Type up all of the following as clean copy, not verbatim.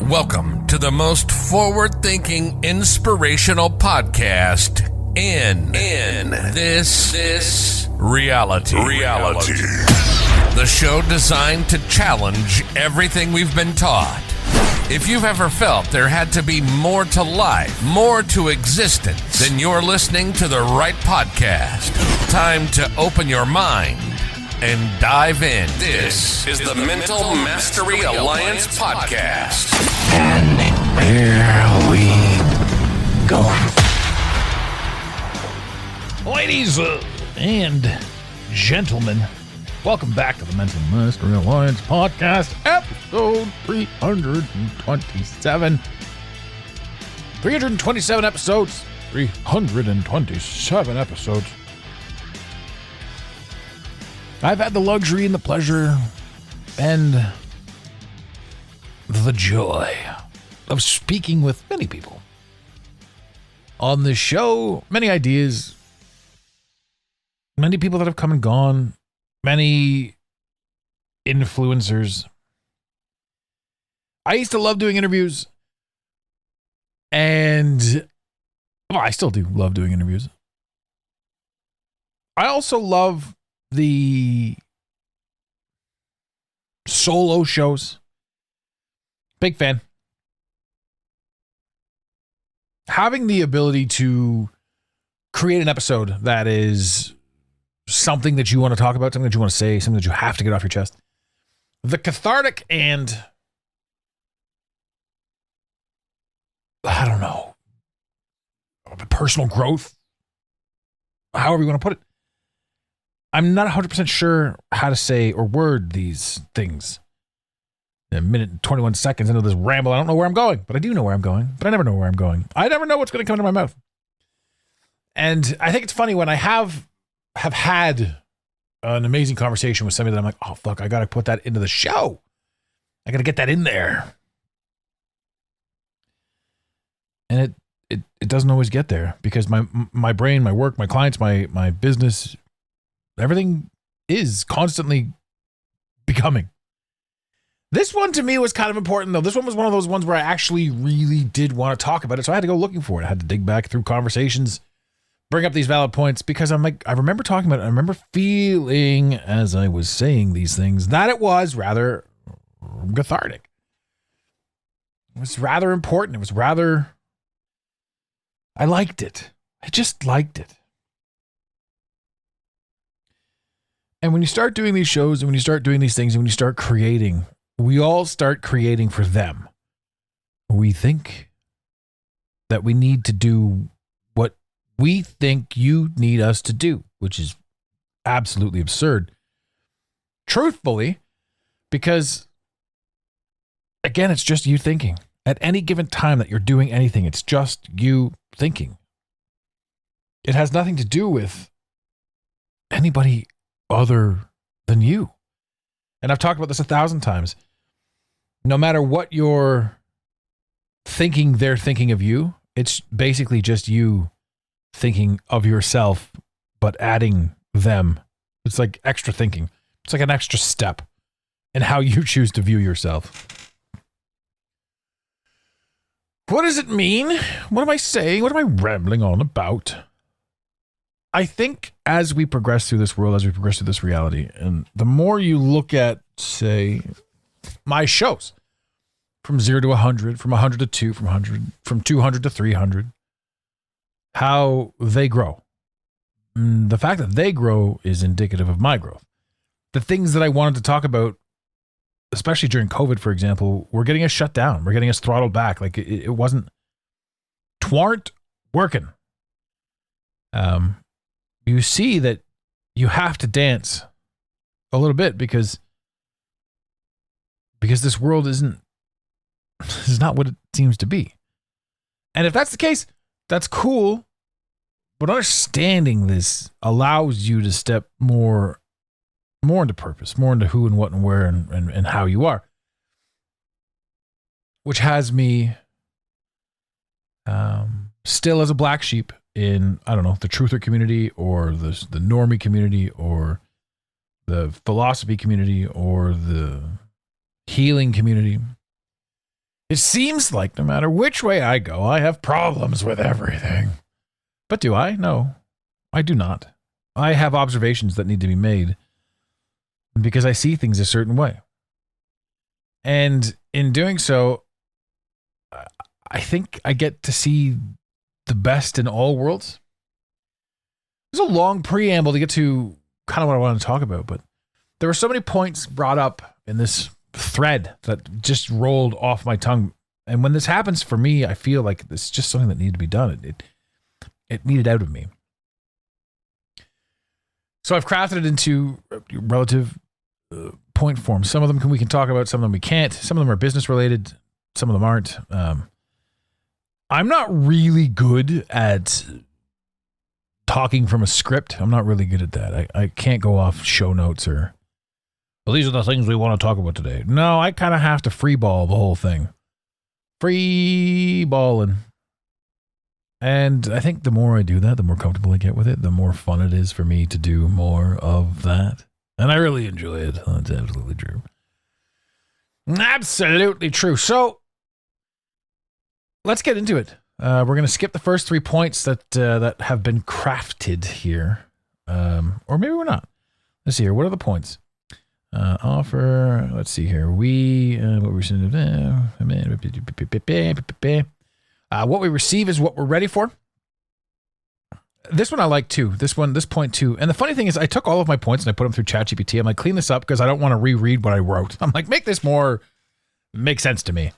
Welcome to the most forward-thinking, inspirational podcast in this reality. The show designed to challenge everything we've been taught. If you've ever felt there had to be more to life, more to existence, then you're listening to the right podcast. Time to open your mind and dive in. This is the Mental Mastery Alliance podcast. And here we go. Ladies and gentlemen, welcome back to the Mental Mastery Alliance podcast, episode 327. 327 episodes. 327 episodes. I've had the luxury and the pleasure and the joy of speaking with many people on this show. Many ideas, many people that have come and gone, many influencers. I used to love doing interviews, and I still do love doing interviews. I also love the solo shows. Big fan. Having the ability to create an episode that is something that you want to talk about, something that you want to say, something that you have to get off your chest. The cathartic and, I don't know, personal growth, however you want to put it. I'm not 100% sure how to say or word these things. A minute and 21 seconds into this ramble, I don't know where I'm going, but I do know where I'm going, but I never know where I'm going. I never know what's going to come into my mouth. And I think it's funny when I have had an amazing conversation with somebody that I'm like, oh, fuck, I got to put that into the show. I got to get that in there. And it doesn't always get there because my brain, my work, my clients, my business, everything is constantly becoming. This one to me was kind of important, though. This one was one of those ones where I actually really did want to talk about it, so I had to go looking for it. I had to dig back through conversations, bring up these valid points, because I'm like, I remember talking about it. I remember feeling, as I was saying these things, that it was rather cathartic. It was rather important. It was rather... I liked it. I just liked it. And when you start doing these shows, and when you start doing these things, and when you start creating, we all start creating for them. We think that we need to do what we think you need us to do, which is absolutely absurd. Truthfully, because, again, it's just you thinking. At any given time that you're doing anything, it's just you thinking. It has nothing to do with anybody other than you. And I've talked about this 1,000 times. No matter what you're thinking they're thinking of you, it's basically just you thinking of yourself, but adding them. It's like extra thinking. It's like an extra step in how you choose to view yourself. What does it mean? What am I saying? What am I rambling on about? I think as we progress through this world, as we progress through this reality, and the more you look at, say, my shows, from 0 to 100, from 100 to 2, from 200 to 300, how they grow. The fact that they grow is indicative of my growth. The things that I wanted to talk about, especially during COVID, for example, were getting us shut down. We're getting us throttled back. Like it wasn't, twarn't working. You see that you have to dance a little bit because this world is not what it seems to be. And if that's the case, that's cool. But understanding this allows you to step more into purpose, more into who and what and where and how you are. Which has me still as a black sheep in, I don't know, the truther community or the normie community or the philosophy community or the healing community. It seems like no matter which way I go, I have problems with everything. But do I? No, I do not. I have observations that need to be made because I see things a certain way. And in doing so, I think I get to see the best in all worlds. There's a long preamble to get to kind of what I want to talk about, but there were so many points brought up in this thread that just rolled off my tongue. And when this happens for me, I feel like this is just something that needed to be done. It needed out of me. So I've crafted it into relative point form. Some of them we can talk about, some of them we can't. Some of them are business related, some of them aren't. I'm not really good at talking from a script. I'm not really good at that. I can't go off show notes or, well, these are the things we want to talk about today. No, I kind of have to free ball the whole thing. Free balling. And I think the more I do that, the more comfortable I get with it, the more fun it is for me to do more of that. And I really enjoy it. That's absolutely true. Absolutely true. So let's get into it. We're going to skip the first 3 points that have been crafted here. Or maybe we're not. Let's see here. What are the points? Offer. Let's see here. What we receive is what we're ready for. This one I like too. This point too. And the funny thing is I took all of my points and I put them through ChatGPT. I'm like, clean this up because I don't want to reread what I wrote. I'm like, make this more make sense to me.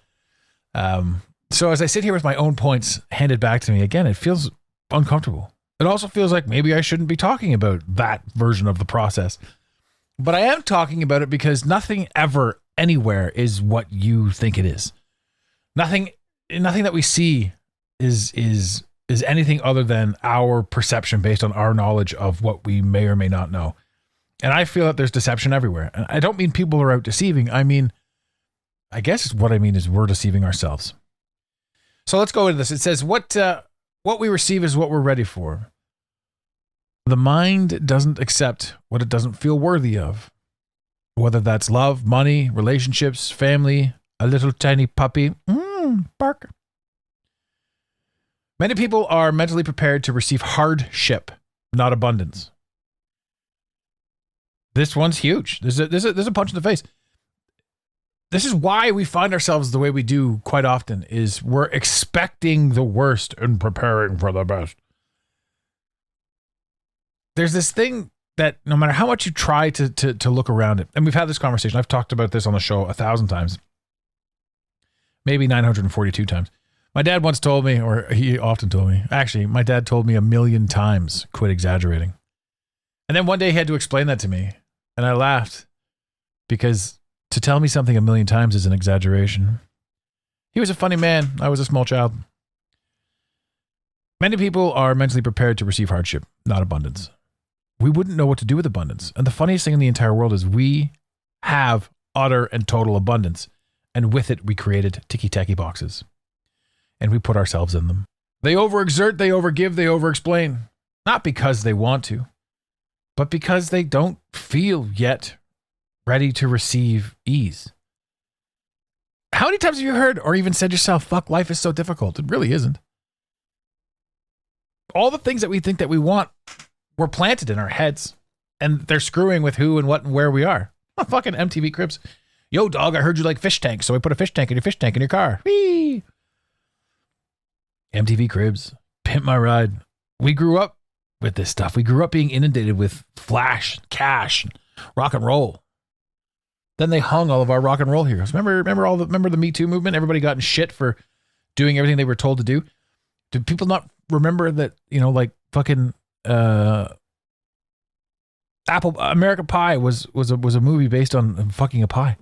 So as I sit here with my own points handed back to me, again, it feels uncomfortable. It also feels like maybe I shouldn't be talking about that version of the process. But I am talking about it because nothing ever anywhere is what you think it is. Nothing that we see is anything other than our perception based on our knowledge of what we may or may not know. And I feel that there's deception everywhere. And I don't mean people are out deceiving. I guess what I mean is we're deceiving ourselves. So let's go into this. It says, what we receive is what we're ready for. The mind doesn't accept what it doesn't feel worthy of. Whether that's love, money, relationships, family, a little tiny puppy. Bark. Many people are mentally prepared to receive hardship, not abundance. This one's huge. There's a punch in the face. This is why we find ourselves the way we do quite often, is we're expecting the worst and preparing for the best. There's this thing that no matter how much you try to look around it, and we've had this conversation, I've talked about this on the show 1,000 times, maybe 942 times. My dad once told me, or he often told me, actually, my dad told me 1,000,000 times, quit exaggerating. And then one day he had to explain that to me, and I laughed because to tell me something 1,000,000 times is an exaggeration. He was a funny man. I was a small child. Many people are mentally prepared to receive hardship, not abundance. We wouldn't know what to do with abundance. And the funniest thing in the entire world is we have utter and total abundance. And with it, we created ticky-tacky boxes. And we put ourselves in them. They overexert, they overgive, they overexplain. Not because they want to, but because they don't feel yet ready to receive ease. How many times have you heard or even said yourself, fuck, life is so difficult? It really isn't. All the things that we think that we want were planted in our heads, and they're screwing with who and what and where we are. Fucking MTV Cribs. Yo, dog, I heard you like fish tanks, so we put a fish tank in your car. Whee! MTV Cribs. Pimp My Ride. We grew up with this stuff. We grew up being inundated with flash, cash, rock and roll. Then they hung all of our rock and roll heroes. Remember the Me Too movement? Everybody got in shit for doing everything they were told to do. Do people not remember that, like fucking American Pie was a movie based on fucking a pie.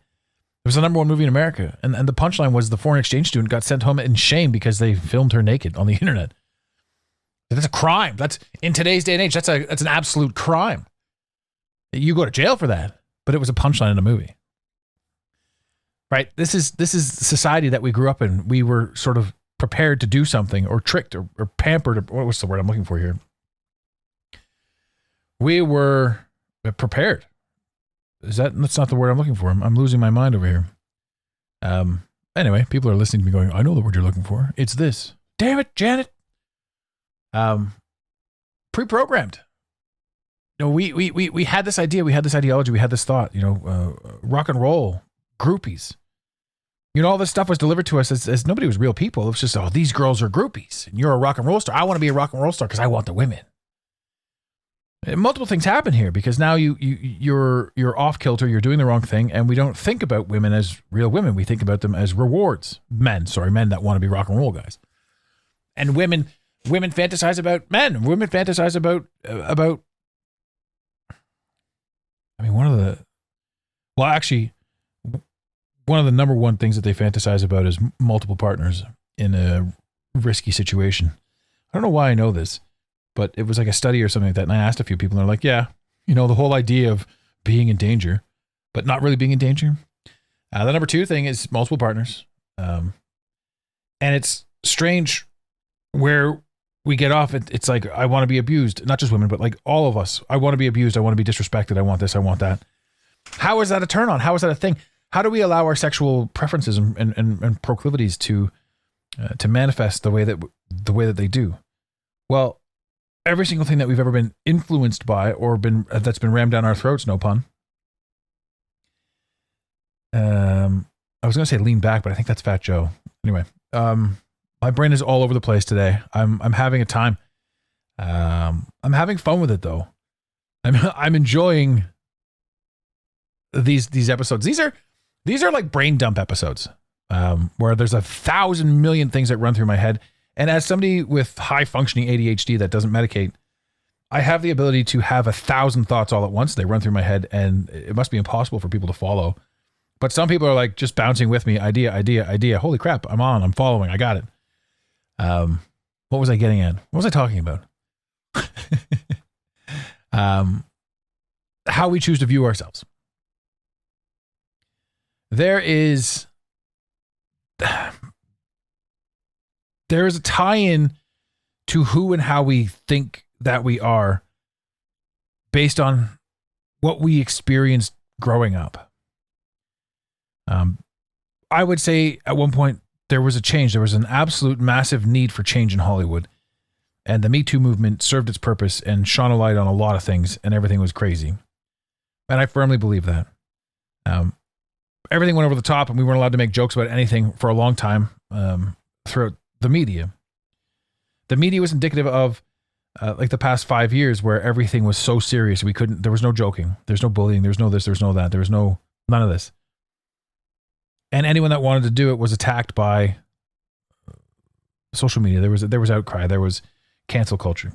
It was the number one movie in America. And the punchline was the foreign exchange student got sent home in shame because they filmed her naked on the internet. That's a crime. That's, in today's day and age, that's an absolute crime. You go to jail for that. But it was a punchline in a movie. Right? This is society that we grew up in. We were sort of prepared to do something, or tricked, or pampered, or what's the word I'm looking for here? We were prepared. That's not the word I'm looking for. I'm losing my mind over here. Anyway, people are listening to me going, I know the word you're looking for. It's this. Damn it, Janet. Pre-programmed. You know, we had this idea, we had this ideology, we had this thought, rock and roll, groupies. You know, all this stuff was delivered to us as nobody was real people. It was just, oh, these girls are groupies. And you're a rock and roll star. I want to be a rock and roll star because I want the women. And multiple things happen here because now you're off kilter, you're doing the wrong thing, and we don't think about women as real women. We think about them as rewards. Men that want to be rock and roll guys. And women fantasize about men. Women fantasize about one of the number one things that they fantasize about is multiple partners in a risky situation. I don't know why I know this, but it was like a study or something like that. And I asked a few people and they're like, yeah, the whole idea of being in danger, but not really being in danger. The number two thing is multiple partners. And it's strange where we get off. It's like, I want to be abused, not just women, but like all of us. I want to be abused. I want to be disrespected. I want this. I want that. How is that a turn on? How is that a thing? How do we allow our sexual preferences and proclivities to manifest the way that they do? Well, every single thing that we've ever been influenced by or that's been rammed down our throats, no pun. I was going to say lean back, but I think that's Fat Joe. Anyway, my brain is all over the place today. I'm having a time. I'm having fun with it though. I'm enjoying these episodes. These are like brain dump episodes, where there's 1,000 million things that run through my head. And as somebody with high functioning ADHD that doesn't medicate, I have the ability to have 1,000 thoughts all at once. They run through my head and it must be impossible for people to follow. But some people are like just bouncing with me. Idea. Holy crap. I'm following. I got it. What was I getting at? What was I talking about? How we choose to view ourselves. There is a tie-in to who and how we think that we are based on what we experienced growing up. I would say at one point there was a change. There was an absolute massive need for change in Hollywood. And the Me Too movement served its purpose and shone a light on a lot of things and everything was crazy. And I firmly believe that. Everything went over the top and we weren't allowed to make jokes about anything for a long time throughout the media. The media was indicative of like the past 5 years where everything was so serious. There was no joking. There's no bullying. There's no this, there's no that. There was none of this. And anyone that wanted to do it was attacked by social media. There was outcry. There was cancel culture.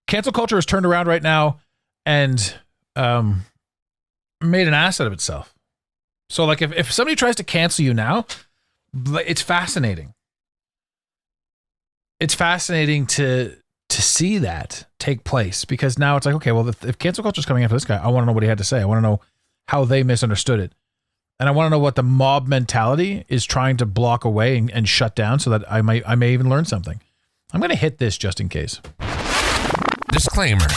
Cancel culture is turned around right now and made an ass out of itself. So like if somebody tries to cancel you now, it's fascinating. It's fascinating to see that take place because now it's like, okay, well, if cancel culture is coming after this guy, I want to know what he had to say. I want to know how they misunderstood it. And I want to know what the mob mentality is trying to block away and shut down so that I may even learn something. I'm going to hit this just in case. Disclaimer.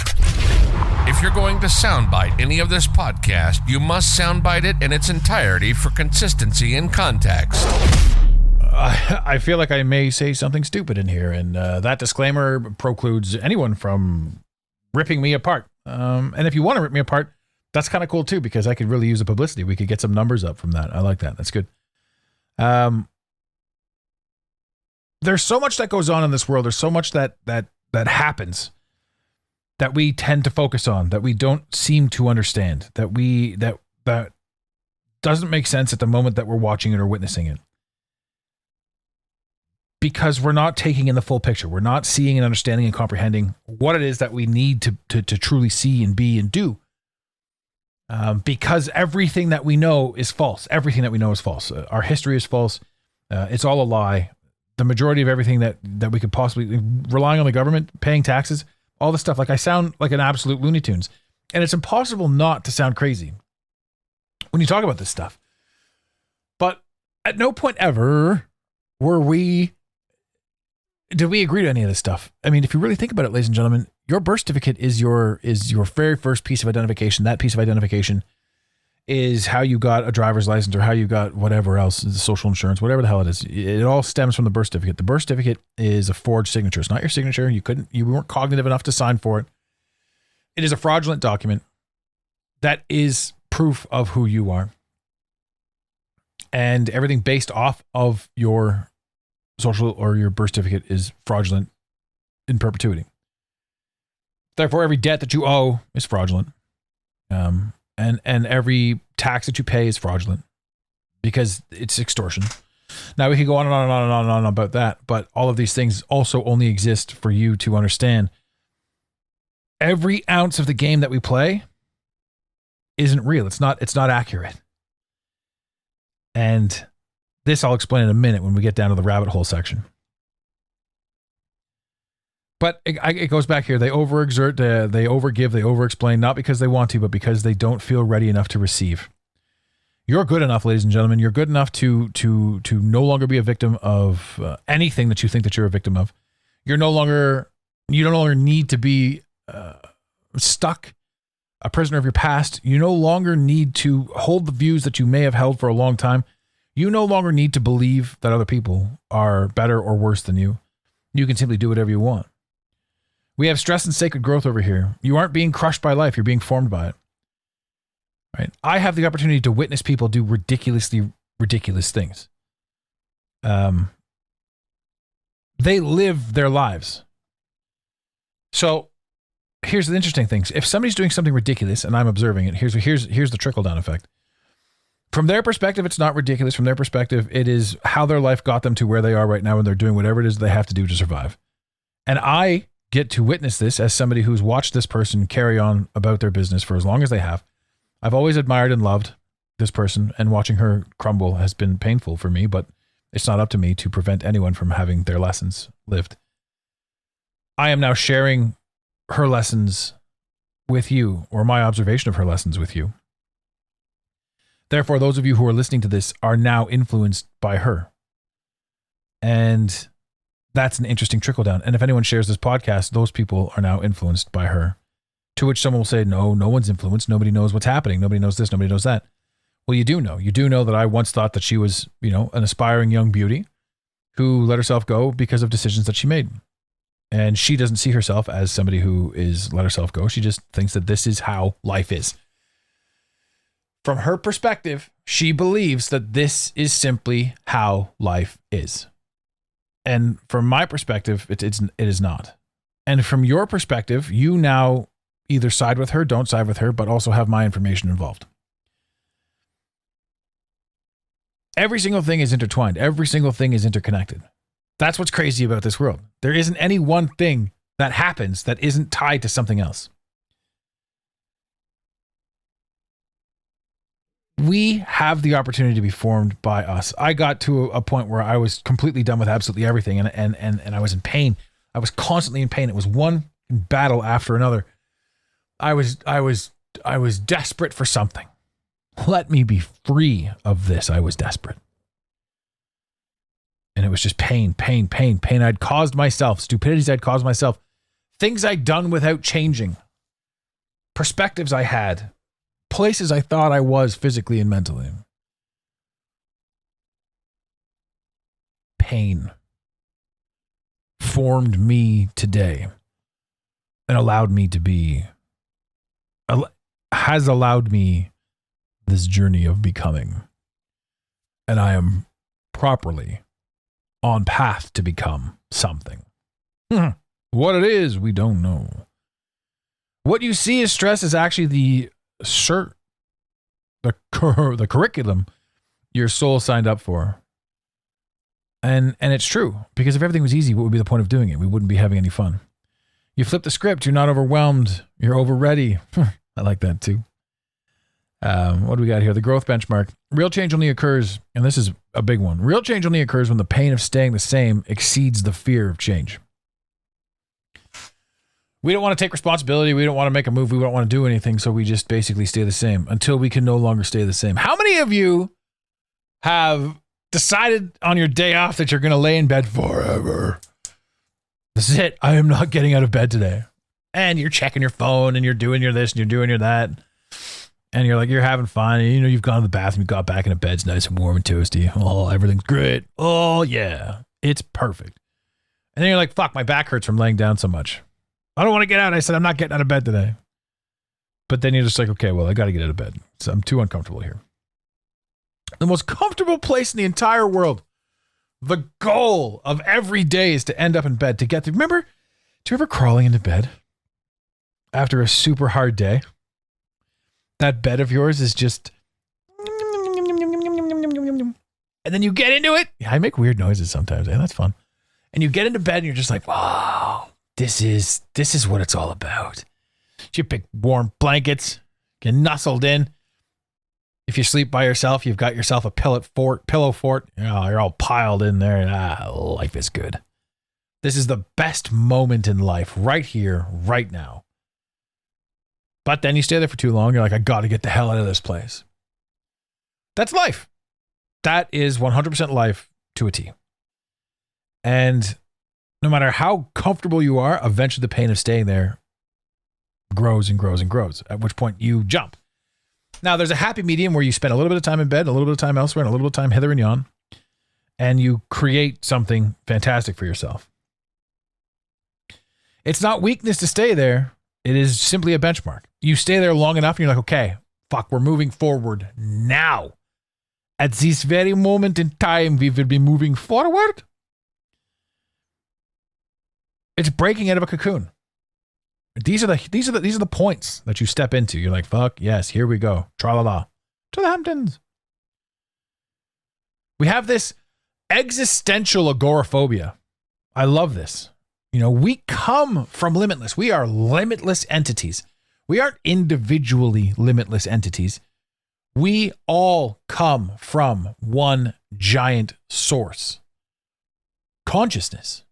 If you're going to soundbite any of this podcast, you must soundbite it in its entirety for consistency and context. I feel like I may say something stupid in here, and that disclaimer precludes anyone from ripping me apart. And if you want to rip me apart, that's kind of cool too, because I could really use the publicity. We could get some numbers up from that. I like that. That's good. There's so much that goes on in this world. There's so much that happens that we tend to focus on, that we don't seem to understand, that doesn't make sense at the moment that we're watching it or witnessing it. Because we're not taking in the full picture. We're not seeing and understanding and comprehending what it is that we need to truly see and be and do. Because everything that we know is false. Everything that we know is false. Our history is false. It's all a lie. The majority of everything that we could possibly, relying on the government, paying taxes, all this stuff. Like I sound like an absolute Looney Tunes. And it's impossible not to sound crazy when you talk about this stuff. But at no point ever did we agree to any of this stuff? I mean, if you really think about it, ladies and gentlemen, your birth certificate is your very first piece of identification. That piece of identification is how you got a driver's license or how you got whatever else, social insurance, whatever the hell it is. It all stems from the birth certificate. The birth certificate is a forged signature. It's not your signature. You weren't cognitive enough to sign for it. It is a fraudulent document that is proof of who you are. And everything based off of your social or your birth certificate is fraudulent in perpetuity. Therefore, every debt that you owe is fraudulent. And every tax that you pay is fraudulent because it's extortion. Now we could go on and on and on and on and on about that, but all of these things also only exist for you to understand. Every ounce of the game that we play isn't real. It's not accurate. And this I'll explain in a minute when we get down to the rabbit hole section. But it goes back here. They overexert, they overgive, they overexplain, not because they want to, but because they don't feel ready enough to receive. You're good enough, ladies and gentlemen. You're good enough to no longer be a victim of anything that you think that you're a victim of. You no longer need to be stuck, a prisoner of your past. You no longer need to hold the views that you may have held for a long time. You no longer need to believe that other people are better or worse than you. You can simply do whatever you want. We have stress and sacred growth over here. You aren't being crushed by life. You're being formed by it. Right? I have the opportunity to witness people do ridiculously ridiculous things. They live their lives. So here's the interesting thing. If somebody's doing something ridiculous and I'm observing it, here's the trickle-down effect. From their perspective, it's not ridiculous. From their perspective, it is how their life got them to where they are right now, and they're doing whatever it is they have to do to survive. And I get to witness this as somebody who's watched this person carry on about their business for as long as they have. I've always admired and loved this person, and watching her crumble has been painful for me, but it's not up to me to prevent anyone from having their lessons lived. I am now sharing her lessons with you, or my observation of her lessons with you. Therefore, those of you who are listening to this are now influenced by her. And that's an interesting trickle down. And if anyone shares this podcast, those people are now influenced by her. To which someone will say, no one's influenced. Nobody knows what's happening. Nobody knows this. Nobody knows that. Well, you do know. You do know that I once thought that she was, an aspiring young beauty who let herself go because of decisions that she made. And she doesn't see herself as somebody who is let herself go. She just thinks that this is how life is. From her perspective, she believes that this is simply how life is. And from my perspective, it is not. And from your perspective, you now either side with her, don't side with her, but also have my information involved. Every single thing is intertwined. Every single thing is interconnected. That's what's crazy about this world. There isn't any one thing that happens that isn't tied to something else. We have the opportunity to be formed by us. I got to a point where I was completely done with absolutely everything, and I was in pain. I was constantly in pain. It was one battle after another. I was desperate for something. Let me be free of this. I was desperate. And it was just pain. I'd caused myself, stupidities I'd caused myself, things I'd done without changing, perspectives I had, places I thought I was physically and mentally. Pain formed me today and allowed me to be, has allowed me this journey of becoming. And I am properly on path to become something. What it is, we don't know. What you see as stress is actually the curriculum your soul signed up for. And it's true, because if everything was easy, what would be the point of doing it? We wouldn't be having any fun. You flip the script, you're not overwhelmed, you're over ready. I like that too. What do we got here? The growth benchmark. Real change only occurs, and this is a big one. Real change only occurs when the pain of staying the same exceeds the fear of change. We don't want to take responsibility. We don't want to make a move. We don't want to do anything. So we just basically stay the same until we can no longer stay the same. How many of you have decided on your day off that you're going to lay in bed forever? This is it. I am not getting out of bed today. And you're checking your phone and you're doing your this and you're doing your that. And you're like, you're having fun. And, you've gone to the bathroom, you got back into bed, it's nice and warm and toasty. Oh, everything's great. Oh, yeah. It's perfect. And then you're like, fuck, my back hurts from laying down so much. I don't want to get out. I said, I'm not getting out of bed today. But then you're just like, okay, well, I got to get out of bed. So I'm too uncomfortable here. The most comfortable place in the entire world. The goal of every day is to end up in bed to get to. Remember, do you ever crawling into bed after a super hard day? That bed of yours is just, and then you get into it. Yeah, I make weird noises sometimes. That's fun. And you get into bed and you're just like, wow, this is what it's all about. You pick warm blankets, get nuzzled in. If you sleep by yourself, you've got yourself a pillow fort. You're all piled in there, and life is good. This is the best moment in life, right here, right now. But then you stay there for too long. You're like, I got to get the hell out of this place. That's life. That is 100% life to a T. And no matter how comfortable you are, eventually the pain of staying there grows and grows and grows, at which point you jump. Now, there's a happy medium where you spend a little bit of time in bed, a little bit of time elsewhere, and a little bit of time hither and yon, and you create something fantastic for yourself. It's not weakness to stay there. It is simply a benchmark. You stay there long enough, and you're like, okay, fuck, we're moving forward now. At this very moment in time, we will be moving forward. It's breaking out of a cocoon. These are the points that you step into. You're like, fuck, yes, here we go. Tra-la-la. To the Hamptons. We have this existential agoraphobia. I love this. We come from limitless. We are limitless entities. We aren't individually limitless entities. We all come from one giant source. Consciousness.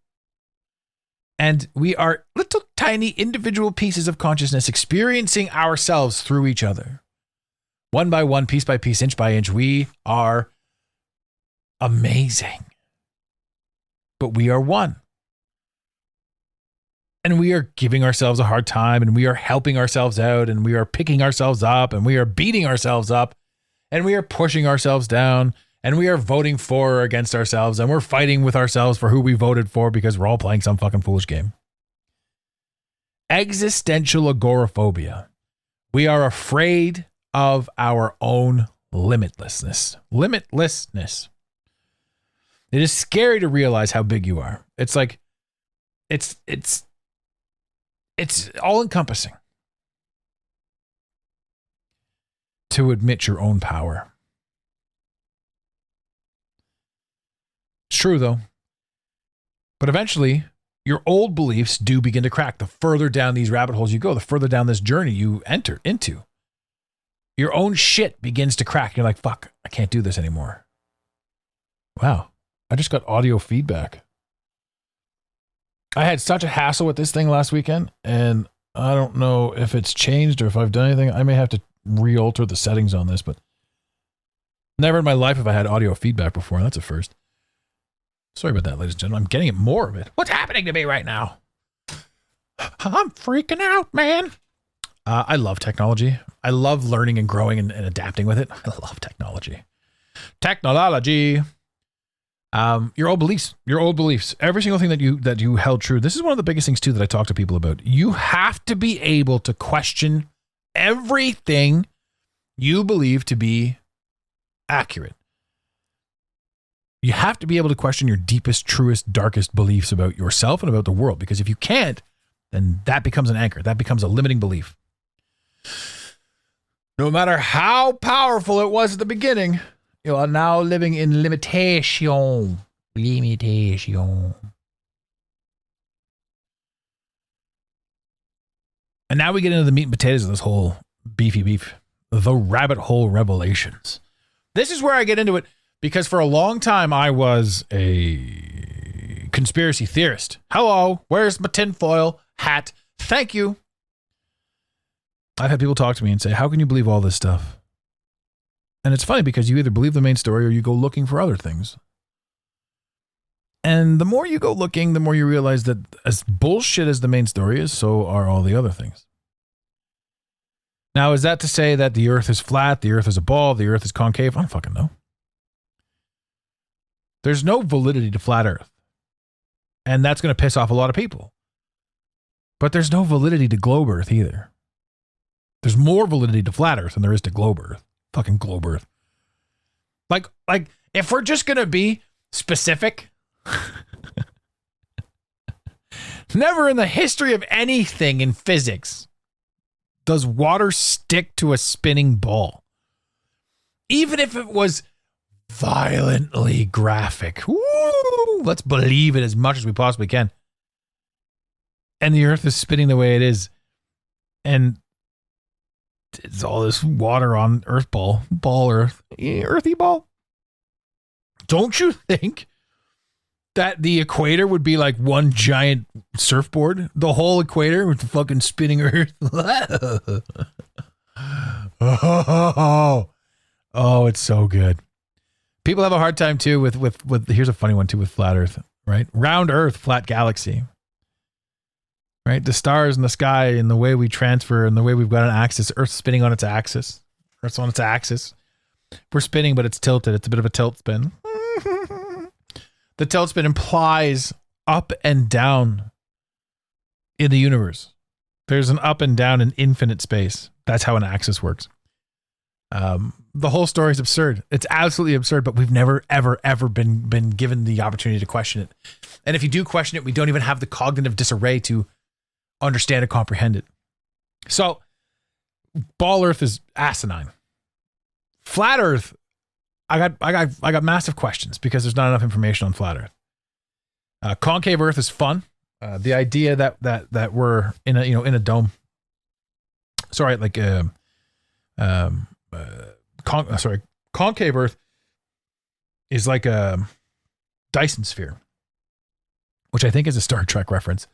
And we are little tiny individual pieces of consciousness experiencing ourselves through each other. One by one, piece by piece, inch by inch, we are amazing. But we are one. And we are giving ourselves a hard time, and we are helping ourselves out, and we are picking ourselves up, and we are beating ourselves up, and we are pushing ourselves down. And we are voting for or against ourselves, and we're fighting with ourselves for who we voted for because we're all playing some fucking foolish game. Existential agoraphobia. We are afraid of our own limitlessness. Limitlessness. It is scary to realize how big you are. It's like, it's all encompassing to admit your own power. It's true, though. But eventually, your old beliefs do begin to crack. The further down these rabbit holes you go, the further down this journey you enter into. Your own shit begins to crack. You're like, fuck, I can't do this anymore. Wow. I just got audio feedback. I had such a hassle with this thing last weekend, and I don't know if it's changed or if I've done anything. I may have to re-alter the settings on this, but never in my life have I had audio feedback before. That's a first. Sorry about that, ladies and gentlemen. I'm getting more of it. What's happening to me right now? I'm freaking out, man. I love technology. I love learning and growing and adapting with it. I love technology. Technology. Your old beliefs. Every single thing that you held true. This is one of the biggest things, too, that I talk to people about. You have to be able to question everything you believe to be accurate. You have to be able to question your deepest, truest, darkest beliefs about yourself and about the world. Because if you can't, then that becomes an anchor. That becomes a limiting belief. No matter how powerful it was at the beginning, you are now living in limitation. Limitation. And now we get into the meat and potatoes of this whole beefy beef. The rabbit hole revelations. This is where I get into it. Because for a long time, I was a conspiracy theorist. Hello, where's my tinfoil hat? Thank you. I've had people talk to me and say, how can you believe all this stuff? And it's funny because you either believe the main story or you go looking for other things. And the more you go looking, the more you realize that as bullshit as the main story is, so are all the other things. Now, is that to say that the earth is flat, the earth is a ball, the earth is concave? I don't fucking know. There's no validity to flat earth. And that's going to piss off a lot of people. But there's no validity to globe earth either. There's more validity to flat earth than there is to globe earth. Fucking globe earth. Like if we're just going to be specific, never in the history of anything in physics does water stick to a spinning ball. Even if it was violently graphic. Woo! Let's believe it as much as we possibly can. And the earth is spinning the way it is. And it's all this water on earth ball earth. Earthy ball. Don't you think that the equator would be like one giant surfboard? The whole equator with the fucking spinning earth. Oh, it's so good. People have a hard time too with here's a funny one too with flat earth, right? Round earth, flat galaxy. Right? The stars in the sky and the way we transfer and the way we've got an axis, Earth's spinning on its axis. Earth's on its axis. We're spinning, but it's tilted. It's a bit of a tilt spin. The tilt spin implies up and down in the universe. There's an up and down in infinite space. That's how an axis works. The whole story is absurd. It's absolutely absurd, but we've never, ever, ever been given the opportunity to question it. And if you do question it, we don't even have the cognitive disarray to understand and comprehend it. So, ball earth is asinine. Flat earth, I got massive questions because there's not enough information on flat earth. Concave earth is fun. The idea that we're in a dome. Sorry, like concave earth is like a Dyson sphere, which I think is a Star Trek reference.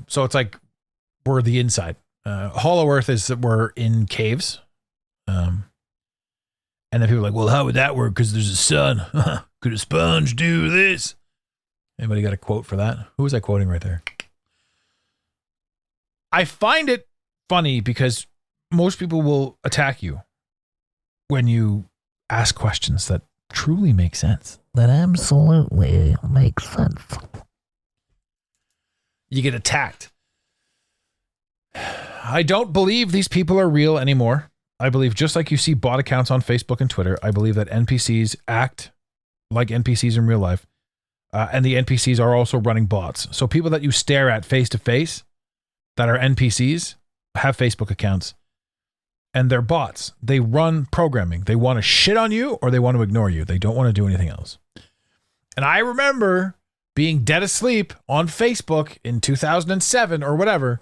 So it's like we're the inside. Hollow earth is that we're in caves. And then people are like, well, how would that work? Because there's a sun. Could a sponge do this? Anybody got a quote for that? Who was I quoting right there? I find it funny because most people will attack you when you ask questions that truly make sense. That absolutely makes sense. You get attacked. I don't believe these people are real anymore. I believe just like you see bot accounts on Facebook and Twitter, I believe that NPCs act like NPCs in real life. And the NPCs are also running bots. So people that you stare at face to face that are NPCs have Facebook accounts. And they're bots. They run programming. They want to shit on you or they want to ignore you. They don't want to do anything else. And I remember being dead asleep on Facebook in 2007 or whatever.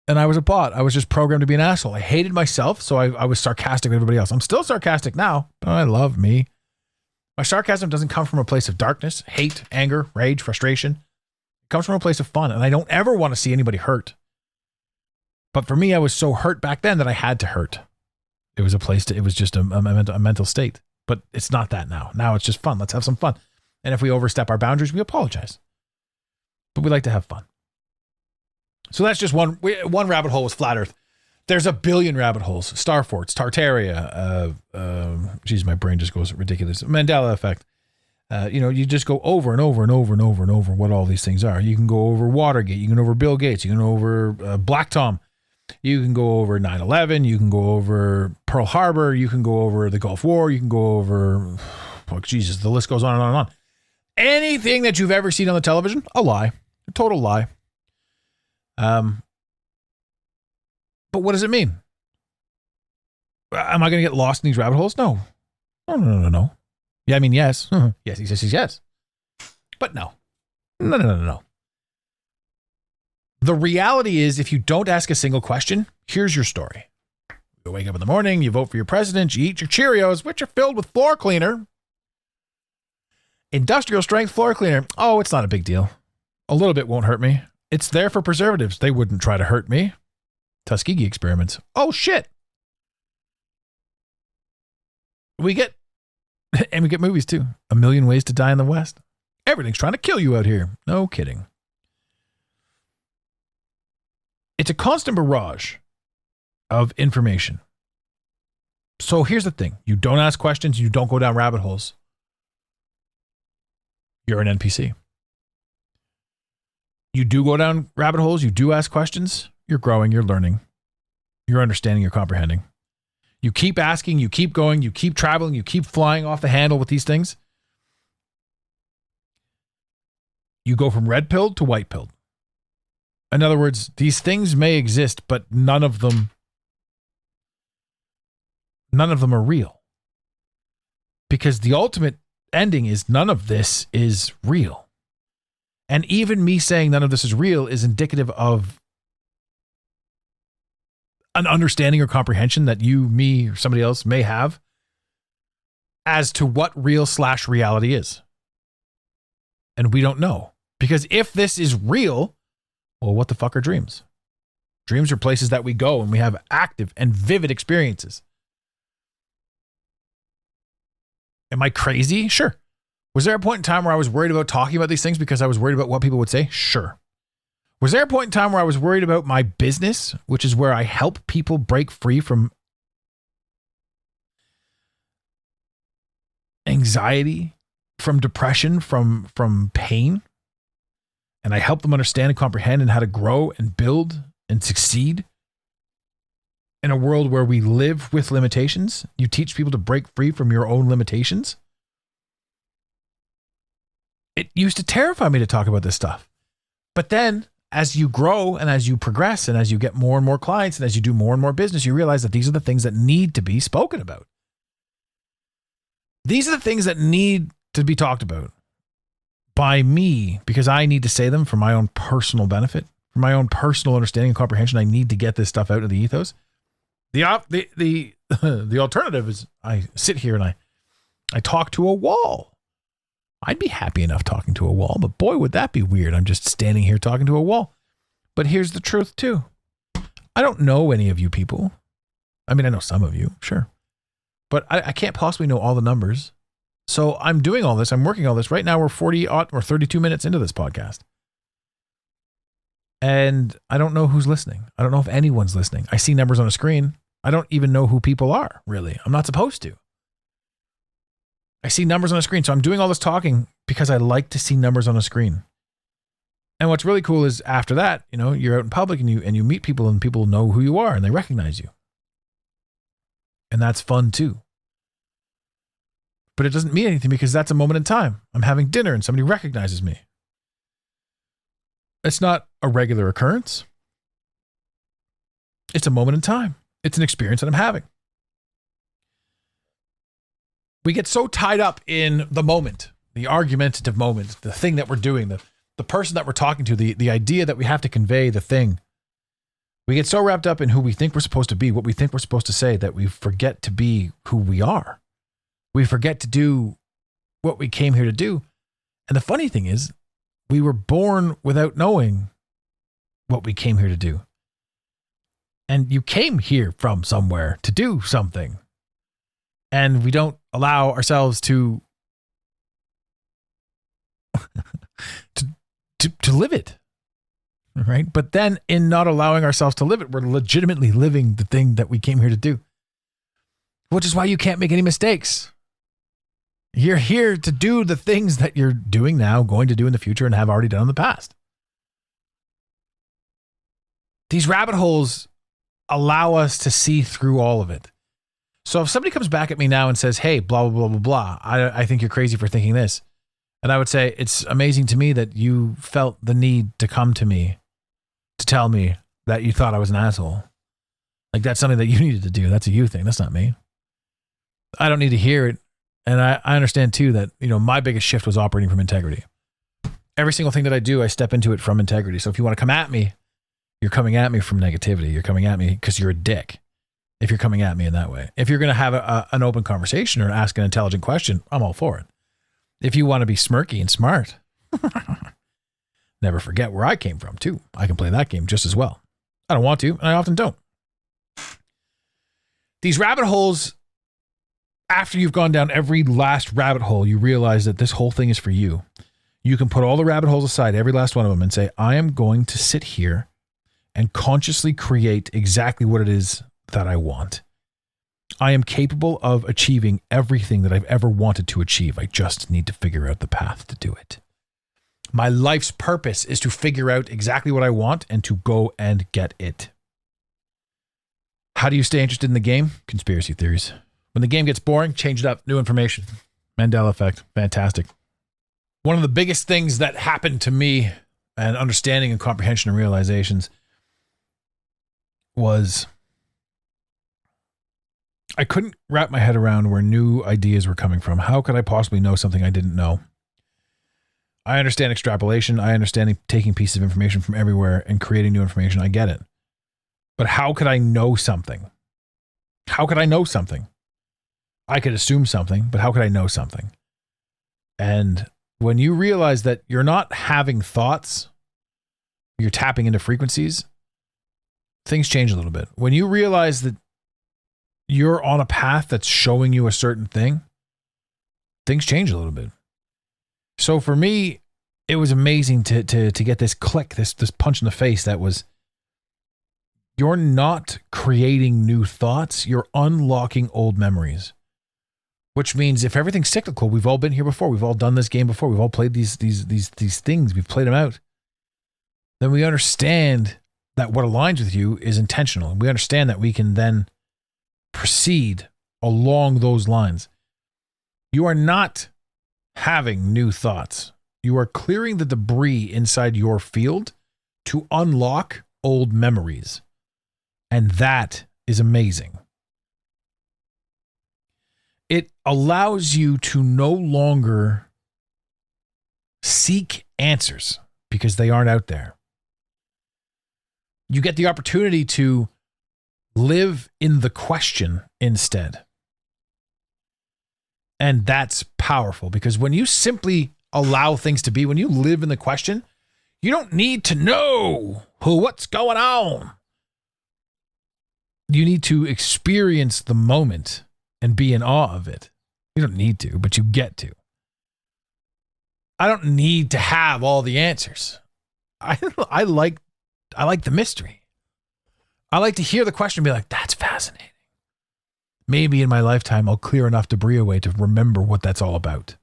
And I was a bot. I was just programmed to be an asshole. I hated myself, so I was sarcastic with everybody else. I'm still sarcastic now, but I love me. My sarcasm doesn't come from a place of darkness, hate, anger, rage, frustration. It comes from a place of fun, and I don't ever want to see anybody hurt. But for me, I was so hurt back then that I had to hurt. It was it was just a mental state. But it's not that now. Now it's just fun. Let's have some fun. And if we overstep our boundaries, we apologize. But we like to have fun. So that's just one rabbit hole was flat earth. There's a billion rabbit holes. Star forts, Tartaria. Geez, my brain just goes ridiculous. Mandela effect. You just go over and over and over and over and over what all these things are. You can go over Watergate. You can go over Bill Gates. You can go over Black Tom. You can go over 9/11. You can go over Pearl Harbor. You can go over the Gulf War. You can go over, Jesus, the list goes on and on and on. Anything that you've ever seen on the television, a lie. A total lie. But what does it mean? Am I going to get lost in these rabbit holes? No. No. Yeah, I mean, yes. Yes, he says yes. But no. No. The reality is, if you don't ask a single question, here's your story. You wake up in the morning, you vote for your president, you eat your Cheerios, which are filled with floor cleaner. Industrial strength floor cleaner. Oh, it's not a big deal. A little bit won't hurt me. It's there for preservatives. They wouldn't try to hurt me. Tuskegee experiments. Oh, shit. We get movies too. 1 Million Ways to Die in the West. Everything's trying to kill you out here. No kidding. It's a constant barrage of information. So here's the thing. You don't ask questions. You don't go down rabbit holes. You're an NPC. You do go down rabbit holes. You do ask questions. You're growing. You're learning. You're understanding. You're comprehending. You keep asking. You keep going. You keep traveling. You keep flying off the handle with these things. You go from red pilled to white pilled. In other words, these things may exist, but none of them are real. Because the ultimate ending is none of this is real. And even me saying none of this is real is indicative of an understanding or comprehension that you, me, or somebody else may have as to what real/reality is. And we don't know. Because if this is real, well, what the fuck are dreams? Dreams are places that we go and we have active and vivid experiences. Am I crazy? Sure. Was there a point in time where I was worried about talking about these things because I was worried about what people would say? Sure. Was there a point in time where I was worried about my business, which is where I help people break free from anxiety, from depression, from pain? And I help them understand and comprehend and how to grow and build and succeed in a world where we live with limitations. You teach people to break free from your own limitations. It used to terrify me to talk about this stuff. But then as you grow and as you progress and as you get more and more clients and as you do more and more business, you realize that these are the things that need to be spoken about. These are the things that need to be talked about by me, because I need to say them for my own personal benefit, for my own personal understanding and comprehension. I need to get this stuff out of the ethos. The alternative is I sit here and I talk to a wall. I'd be happy enough talking to a wall, but boy, would that be weird. I'm just standing here talking to a wall. But here's the truth too. I don't know any of you people. I mean, I know some of you, sure. But I can't possibly know all the numbers. So I'm doing all this. I'm working all this. Right now we're 40 or 32 minutes into this podcast. And I don't know who's listening. I don't know if anyone's listening. I see numbers on a screen. I don't even know who people are, really. I'm not supposed to. I see numbers on a screen. So I'm doing all this talking because I like to see numbers on a screen. And what's really cool is after that, you know, you're out in public and you meet people and people know who you are and they recognize you. And that's fun too. But it doesn't mean anything because that's a moment in time. I'm having dinner and somebody recognizes me. It's not a regular occurrence. It's a moment in time. It's an experience that I'm having. We get so tied up in the moment, the argumentative moment, the thing that we're doing, the person that we're talking to, the idea that we have to convey, the thing. We get so wrapped up in who we think we're supposed to be, what we think we're supposed to say, that we forget to be who we are. We forget to do what we came here to do. And the funny thing is, we were born without knowing what we came here to do. And you came here from somewhere to do something. And we don't allow ourselves to live it. Right? But then in not allowing ourselves to live it, we're legitimately living the thing that we came here to do. Which is why you can't make any mistakes. You're here to do the things that you're doing now, going to do in the future, and have already done in the past. These rabbit holes allow us to see through all of it. So if somebody comes back at me now and says, hey, blah, blah, blah, blah, blah, I think you're crazy for thinking this. And I would say, it's amazing to me that you felt the need to come to me to tell me that you thought I was an asshole. Like, that's something that you needed to do. That's a you thing. That's not me. I don't need to hear it. And I understand too that, you know, my biggest shift was operating from integrity. Every single thing that I do, I step into it from integrity. So if you want to come at me, you're coming at me from negativity. You're coming at me because you're a dick. If you're coming at me in that way, if you're going to have an open conversation or ask an intelligent question, I'm all for it. If you want to be smirky and smart, never forget where I came from too. I can play that game just as well. I don't want to, and I often don't. These rabbit holes, after you've gone down every last rabbit hole, you realize that this whole thing is for you. You can put all the rabbit holes aside, every last one of them, and say, I am going to sit here and consciously create exactly what it is that I want. I am capable of achieving everything that I've ever wanted to achieve. I just need to figure out the path to do it. My life's purpose is to figure out exactly what I want and to go and get it. How do you stay interested in the game? Conspiracy theories. When the game gets boring, change it up. New information. Mandela effect. Fantastic. One of the biggest things that happened to me and understanding and comprehension and realizations was I couldn't wrap my head around where new ideas were coming from. How could I possibly know something I didn't know? I understand extrapolation. I understand taking pieces of information from everywhere and creating new information. I get it. But how could I know something? How could I know something? I could assume something, but how could I know something? And when you realize that you're not having thoughts, you're tapping into frequencies, things change a little bit. When you realize that you're on a path that's showing you a certain thing, things change a little bit. So for me, it was amazing to get this click, this punch in the face that was, you're not creating new thoughts, you're unlocking old memories. Which means if everything's cyclical, we've all been here before, we've all done this game before, we've all played these things, we've played them out, then we understand that what aligns with you is intentional. And we understand that we can then proceed along those lines. You are not having new thoughts. You are clearing the debris inside your field to unlock old memories. And that is amazing. It allows you to no longer seek answers because they aren't out there. You get the opportunity to live in the question instead. And that's powerful because when you simply allow things to be, when you live in the question, you don't need to know what's going on. You need to experience the moment and be in awe of it. You don't need to, but you get to. I don't need to have all the answers. I like the mystery. I like to hear the question and be like, that's fascinating. Maybe in my lifetime, I'll clear enough debris away to remember what that's all about.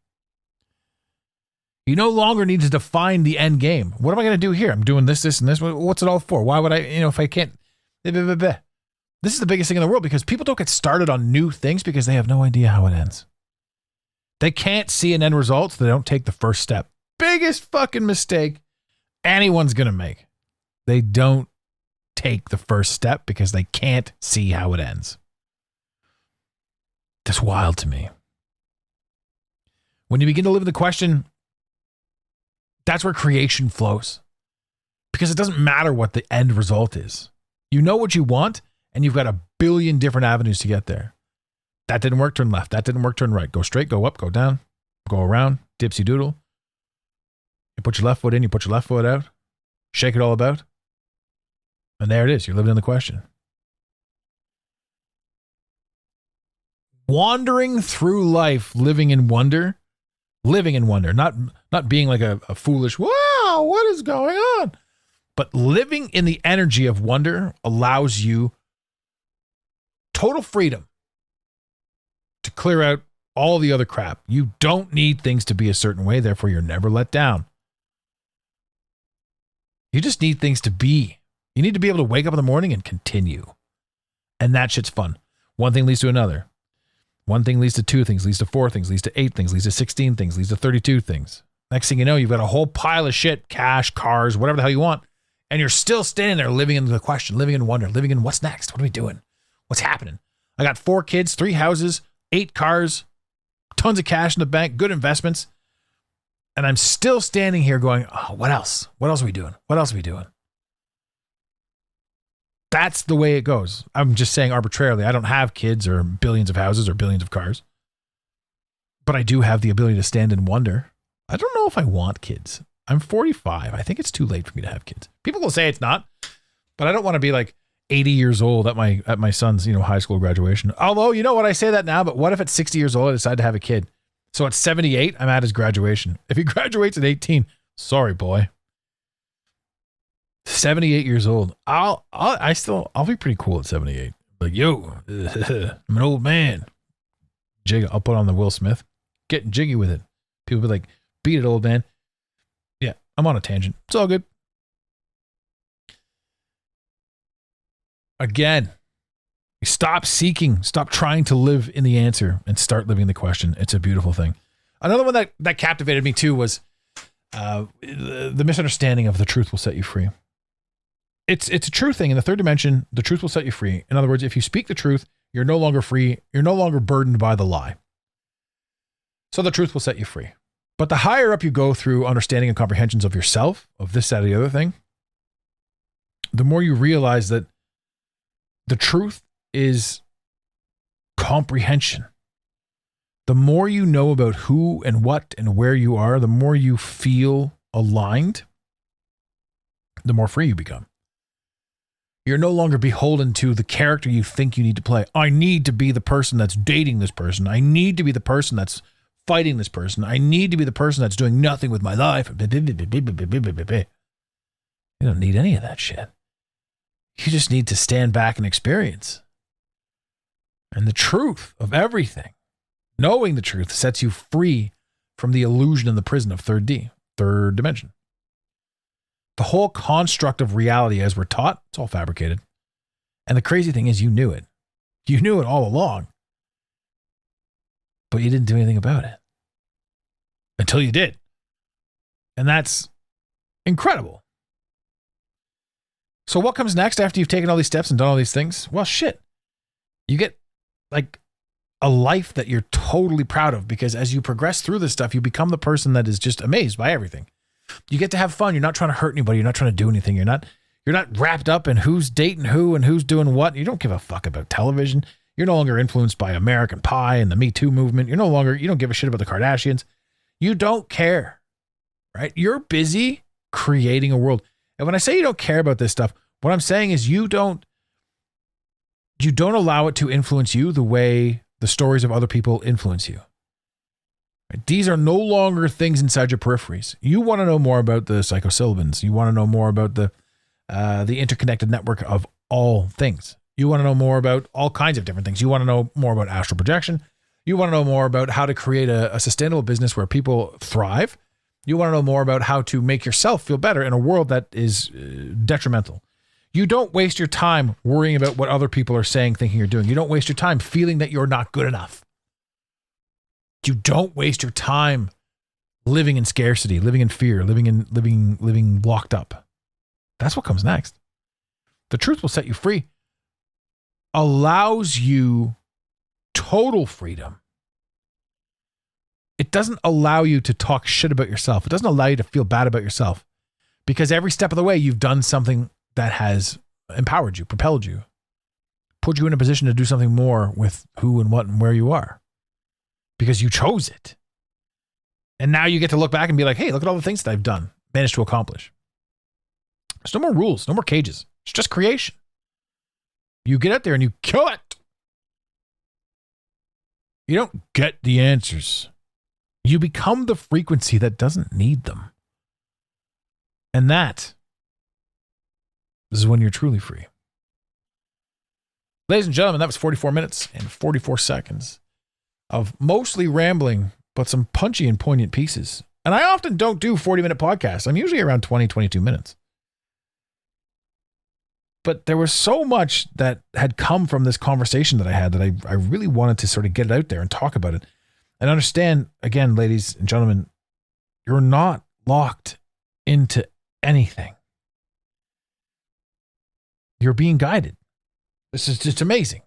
You no longer need to define the end game. What am I going to do here? I'm doing this, and this. What's it all for? Why would I, if I can't? This is the biggest thing in the world because people don't get started on new things because they have no idea how it ends. They can't see an end result, so they don't take the first step. Biggest fucking mistake anyone's going to make. They don't take the first step because they can't see how it ends. That's wild to me. When you begin to live in the question, that's where creation flows. Because it doesn't matter what the end result is. You know what you want, and you've got a billion different avenues to get there. That didn't work, turn left. That didn't work, turn right. Go straight, go up, go down, go around, dipsy doodle. You put your left foot in, you put your left foot out, shake it all about. And there it is. You're living in the question. Wandering through life, living in wonder, not being like a foolish, wow, what is going on? But living in the energy of wonder allows you total freedom to clear out all the other crap. You don't need things to be a certain way, therefore you're never let down. You just need things to be. You need to be able to wake up in the morning and continue. And that shit's fun. One thing leads to another. One thing leads to two things, leads to four things, leads to 8 things, leads to 16 things, leads to 32 things. Next thing you know, you've got a whole pile of shit, cash, cars, whatever the hell you want. And you're still standing there living in the question, living in wonder, living in what's next? What are we doing? What's happening? I got 4 kids, 3 houses, 8 cars, tons of cash in the bank, good investments. And I'm still standing here going, oh, what else? What else are we doing? What else are we doing? That's the way it goes. I'm just saying arbitrarily. I don't have kids or billions of houses or billions of cars. But I do have the ability to stand and wonder. I don't know if I want kids. I'm 45. I think it's too late for me to have kids. People will say it's not, but I don't want to be like 80 years old at my son's, high school graduation. Although, you know what, I say that now, but what if at 60 years old I decide to have a kid? So at 78, I'm at his graduation. If he graduates at 18, sorry, boy. 78 years old. I'll be pretty cool at 78. Like, yo, I'm an old man. I'll put on the Will Smith. Getting jiggy with it. People be like, beat it, old man. Yeah, I'm on a tangent. It's all good. Again, stop seeking, stop trying to live in the answer and start living the question. It's a beautiful thing. Another one that captivated me too was the misunderstanding of the truth will set you free. It's a true thing. In the third dimension, the truth will set you free. In other words, if you speak the truth, you're no longer free. You're no longer burdened by the lie. So the truth will set you free. But the higher up you go through understanding and comprehensions of yourself, of this, that, or the other thing, the more you realize that the truth is comprehension. The more you know about who and what and where you are, the more you feel aligned, the more free you become. You're no longer beholden to the character you think you need to play. I need to be the person that's dating this person. I need to be the person that's fighting this person. I need to be the person that's doing nothing with my life. You don't need any of that shit. You just need to stand back and experience. And the truth of everything, knowing the truth, sets you free from the illusion and the prison of third dimension. The whole construct of reality as we're taught, it's all fabricated. And the crazy thing is you knew it. You knew it all along. But you didn't do anything about it. Until you did. And that's incredible. So what comes next after you've taken all these steps and done all these things? Well, shit. You get like a life that you're totally proud of, because as you progress through this stuff, you become the person that is just amazed by everything. You get to have fun. You're not trying to hurt anybody. You're not trying to do anything. You're not wrapped up in who's dating who and who's doing what. You don't give a fuck about television. You're no longer influenced by American Pie and the Me Too movement. You don't give a shit about the Kardashians. You don't care, right? You're busy creating a world. And when I say you don't care about this stuff, what I'm saying is you don't allow it to influence you the way the stories of other people influence you. These are no longer things inside your peripheries. You want to know more about the psilocybins. You want to know more about the interconnected network of all things. You want to know more about all kinds of different things. You want to know more about astral projection. You want to know more about how to create a sustainable business where people thrive. You want to know more about how to make yourself feel better in a world that is detrimental. You don't waste your time worrying about what other people are saying, thinking you're doing. You don't waste your time feeling that you're not good enough. You don't waste your time living in scarcity, living in fear, living locked up. That's what comes next. The truth will set you free. Allows you total freedom. It doesn't allow you to talk shit about yourself. It doesn't allow you to feel bad about yourself, because every step of the way you've done something that has empowered you, propelled you, put you in a position to do something more with who and what and where you are, because you chose it. And now you get to look back and be like, hey, look at all the things that I've done, managed to accomplish. There's no more rules, no more cages. It's just creation. You get out there and you kill it. You don't get the answers. You become the frequency that doesn't need them. And that is when you're truly free. Ladies and gentlemen, that was 44 minutes and 44 seconds of mostly rambling, but some punchy and poignant pieces. And I often don't do 40-minute podcasts. I'm usually around 20, 22 minutes. But there was so much that had come from this conversation that I had that I really wanted to sort of get it out there and talk about it. And understand, again, ladies and gentlemen, you're not locked into anything. You're being guided. This is just amazing.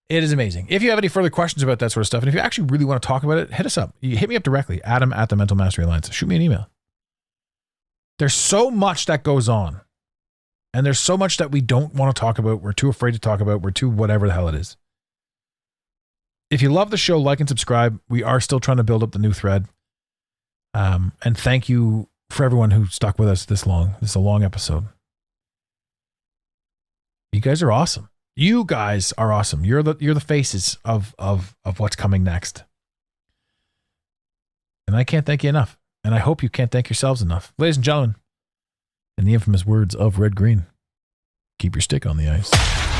It is amazing. If you have any further questions about that sort of stuff, and if you actually really want to talk about it, hit us up. You hit me up directly, Adam at the Mental Mastery Alliance. Shoot me an email. There's so much that goes on. And there's so much that we don't want to talk about. We're too afraid to talk about. We're too whatever the hell it is. If you love the show, like and subscribe. We are still trying to build up the new thread. And thank you for everyone who stuck with us this long. This is a long episode. You guys are awesome. You guys are awesome. You're the faces of what's coming next. And I can't thank you enough. And I hope you can't thank yourselves enough. Ladies and gentlemen, In the infamous words of Red Green, keep your stick on the ice.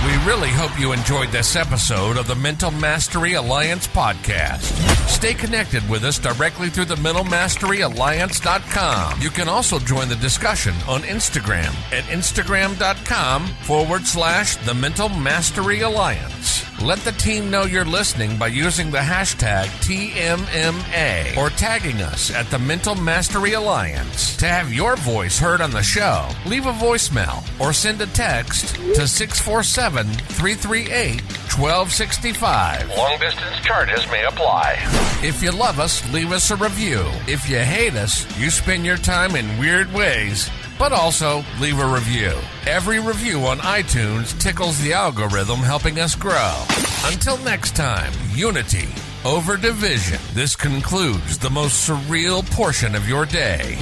We really hope you enjoyed this episode of the Mental Mastery Alliance podcast. Stay connected with us directly through the mentalmasteryalliance.com. You can also join the discussion on Instagram at instagram.com/the Mental Mastery Alliance. Let the team know you're listening by using the hashtag TMMA or tagging us at the Mental Mastery Alliance. To have your voice heard on the show, leave a voicemail or send a text to 647-338-1265. Long-distance charges may apply. If you love us, leave us a review. If you hate us, you spend your time in weird ways, but also leave a review. Every review on iTunes tickles the algorithm, helping us grow. Until next time, unity over division. This concludes the most surreal portion of your day.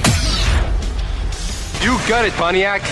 You got it, Pontiac.